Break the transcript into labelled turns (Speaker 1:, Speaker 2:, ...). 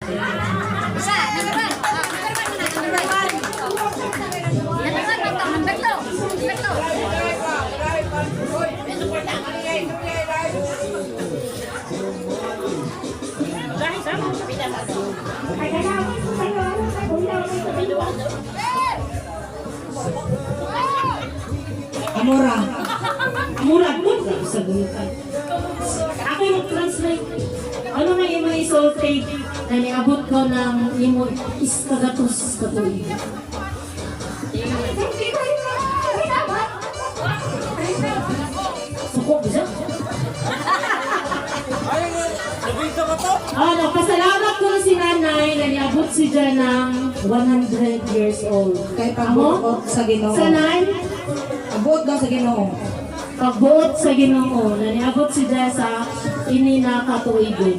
Speaker 1: Isa, number one. Number one muna, number one. Number two. Number two.
Speaker 2: Amora. Amora po sa gulitan. Ako yung translate. Ano na yung mga isoltate na niabot ko ng imo istagatos katuloy. Suko bisa? Napasalamat ko na si nanay na niabot si Jan ng 100 years old.
Speaker 3: Kay pagbuot sa Ginoo.
Speaker 2: Sanay?
Speaker 3: Abot daw sa Ginoo.
Speaker 2: Pagbuot sa Ginoo na niabot si Jan sa ini na katuigon.